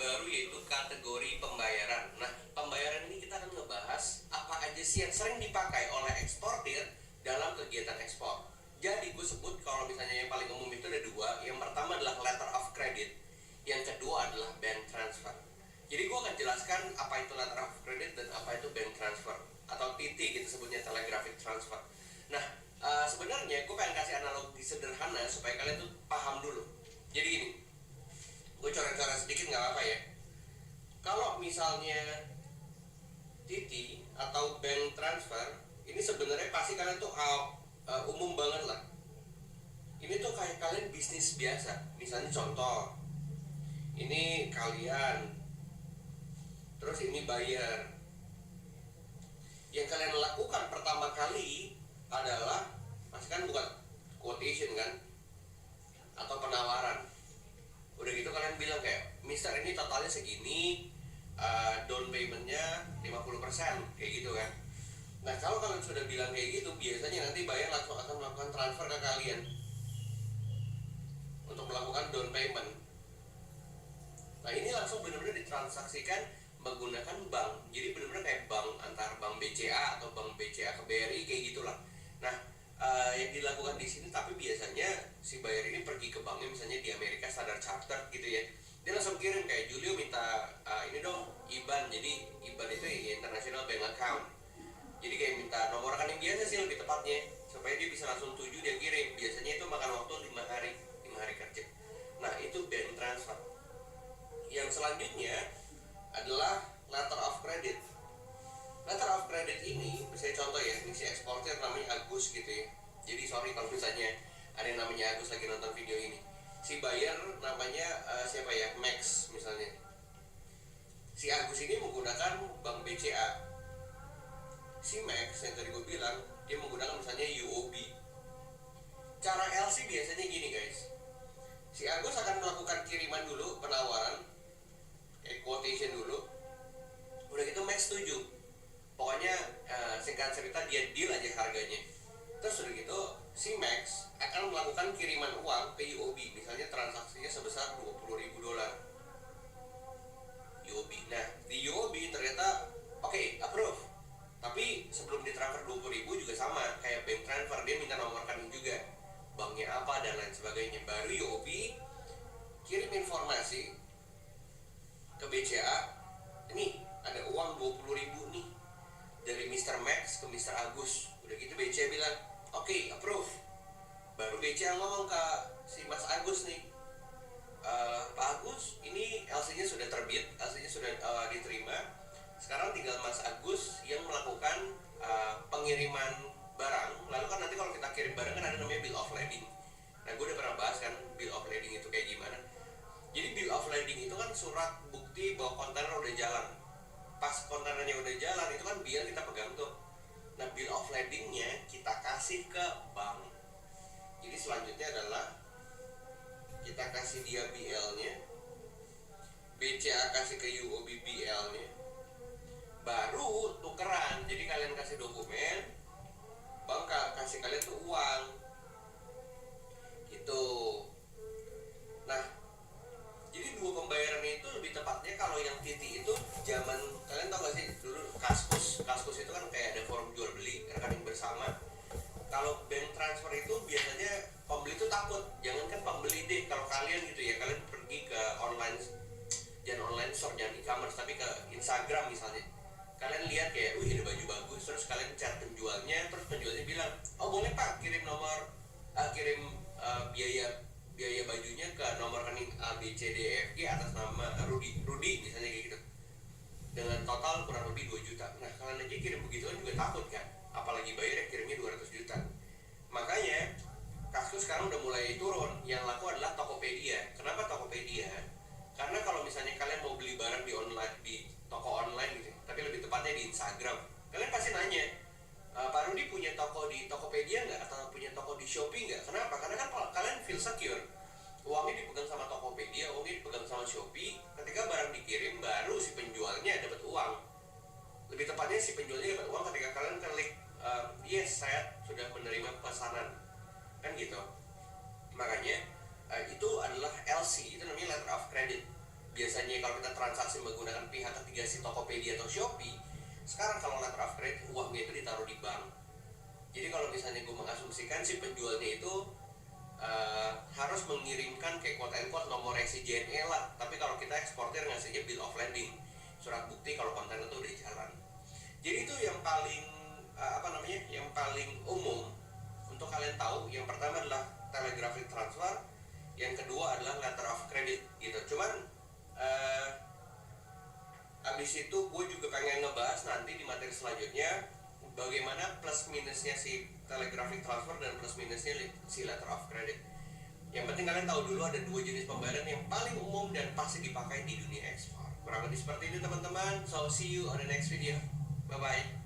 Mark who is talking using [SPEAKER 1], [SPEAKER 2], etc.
[SPEAKER 1] baru yaitu kategori pembayaran. Nah, pembayaran ini kita akan ngebahas apa aja sih yang sering dipakai oleh eksportir dalam kegiatan ekspor. Jadi gue sebut kalau misalnya yang paling umum itu ada dua. Yang pertama adalah letter of credit, yang kedua adalah bank transfer. Jadi gue akan jelaskan apa itu letter of credit dan apa itu bank transfer, atau TT kita sebutnya, telegraphic transfer. Nah, sebenarnya gue pengen kasih analogi sederhana supaya kalian tuh paham dulu. Jadi gini, gue coret-coret sedikit nggak apa-apa ya. Kalau misalnya TT atau bank transfer, ini sebenarnya pasti kalian tuh umum banget lah. Ini tuh kayak kalian bisnis biasa. Misalnya contoh, ini kalian, terus ini bayar. Yang kalian lakukan pertama kali adalah, pasti kan bukan quotation kan, atau penawaran. Udah gitu kalian bilang kayak, Mister ini totalnya segini, down paymentnya 50%, kayak gitu kan. Nah, kalau kalian sudah bilang kayak gitu, biasanya nanti buyer langsung akan melakukan transfer ke kalian untuk melakukan down payment. Nah, ini langsung benar-benar ditransaksikan menggunakan bank. Jadi benar-benar kayak bank, antar bank BCA atau bank BCA ke BRI, kayak gitulah. Nah, yang dilakukan di sini, tapi biasanya si buyer ini pergi ke banknya, misalnya di Amerika Standard Chartered gitu ya. Dia langsung kirim kayak, Julio minta ini dong IBAN. Jadi IBAN itu International Bank Account. Jadi kayak minta nomor rekening biasa sih lebih tepatnya, supaya dia bisa langsung tuju, dia kirim. Biasanya itu makan waktu 5 hari kerja. Nah, itu bank transfer. Yang selanjutnya adalah letter of credit. Letter of credit ini, misalnya contoh ya, ini si eksportir namanya Agus gitu ya. Jadi sorry kalau misalnya ada yang namanya Agus lagi nonton video ini. Si buyer namanya siapa ya, Max misalnya. Si Agus ini menggunakan bank BCA. Si Max yang tadi gue bilang, dia menggunakan misalnya UOB. Cara LC biasanya gini guys, si Agus akan melakukan kiriman dulu, penawaran, quotation dulu. Udah gitu Max setuju. Pokoknya singkat cerita dia deal aja harganya. Terus udah gitu si Max akan melakukan kiriman uang ke UOB. Misalnya transaksinya sebesar $20,000 UOB. Nah, di UOB ternyata oke, approve. Tapi sebelum ditransfer 20.000 juga sama kayak bank transfer, dia minta nomor rekening juga, banknya apa dan lain sebagainya. Baru UOB kirim informasi ke BCA, ini ada uang 20.000 nih dari Mr. Max ke Mr. Agus. Udah gitu BCA bilang oke, approve. Baru BCA ngomong ke si Mas Agus nih, Pak Agus, ini LC-nya sudah terbit, LC-nya sudah diterima. Sekarang tinggal Mas Agus yang melakukan pengiriman barang. Lalu kan nanti kalau kita kirim barang kan ada namanya bill of lading. Nah, gue udah pernah bahas kan bill of lading itu kayak gimana. Jadi bill of lading itu kan surat bukti bahwa kontainer udah jalan. Pas kontainernya udah jalan itu kan biar kita pegang tuh. Nah, bill of ladingnya kita kasih ke bank. Jadi selanjutnya adalah kita kasih dia BL-nya, BCA kasih ke UOB BL-nya, baru tukeran. Jadi kalian kasih dokumen, bank kasih kalian tuh uang gitu. Nah, jadi dua pembayaran itu lebih tepatnya kalau yang TT itu zaman, kalian tau gak sih dulu Kaskus itu kan kayak ada forum jual beli rekening bersama. Kalau bank transfer itu biasanya pembeli itu takut, jangankan pembeli deh, kalau kalian gitu ya, kalian pergi ke online, jangan online store, jangan e-commerce, tapi ke Instagram misalnya, kalian lihat kayak, wih ada baju bagus, terus kalian chat penjualnya, terus penjualnya bilang, oh boleh pak kirim nomor, biaya bajunya ke nomor rekening ABCDEFG atas nama Rudi misalnya kayak gitu, dengan total kurang lebih 2 juta. Nah, kalian aja kirim begituan juga takut kan, apalagi bayarnya kirimnya 200 juta. Makanya Kaskus sekarang udah mulai turun. Yang laku adalah Tokopedia. Kenapa Tokopedia? Karena kalau misalnya kalian mau beli barang di online, di toko online gitu, tapi lebih tepatnya di Instagram, kalian pasti nanya, Pak Rudi punya toko di Tokopedia nggak? Atau punya toko di Shopee nggak? Kenapa? Karena kan kalian feel secure. Uangnya dipegang sama Tokopedia, uangnya dipegang sama Shopee. Ketika barang dikirim, baru si penjualnya dapat uang. Lebih tepatnya si penjualnya dapat uang ketika kalian klik, yes, saya sudah menerima pesanan, kan gitu. Makanya itu adalah LC, itu namanya letter of credit. biasanya kalau kita transaksi menggunakan pihak ketiga si Tokopedia atau Shopee, sekarang kalau letter of credit uangnya itu ditaruh di bank. Jadi kalau misalnya gue mengasumsikan si penjualnya itu harus mengirimkan kayak quote and quote nomor resi JNE lah, tapi kalau kita eksportir ngasihnya bill of lading, surat bukti kalau kontainer itu udah jalan. Jadi itu yang paling yang paling umum untuk kalian tahu. Yang pertama adalah telegraphic transfer, yang kedua adalah letter of credit gitu. Cuman abis itu gue juga pengen ngebahas nanti di materi selanjutnya bagaimana plus minusnya si telegraphic transfer dan plus minusnya si letter of credit. Yang penting kalian tahu dulu ada dua jenis pembayaran yang paling umum dan pasti dipakai di dunia ekspor. Kurang lebih seperti itu teman-teman. So see you on the next video. Bye bye.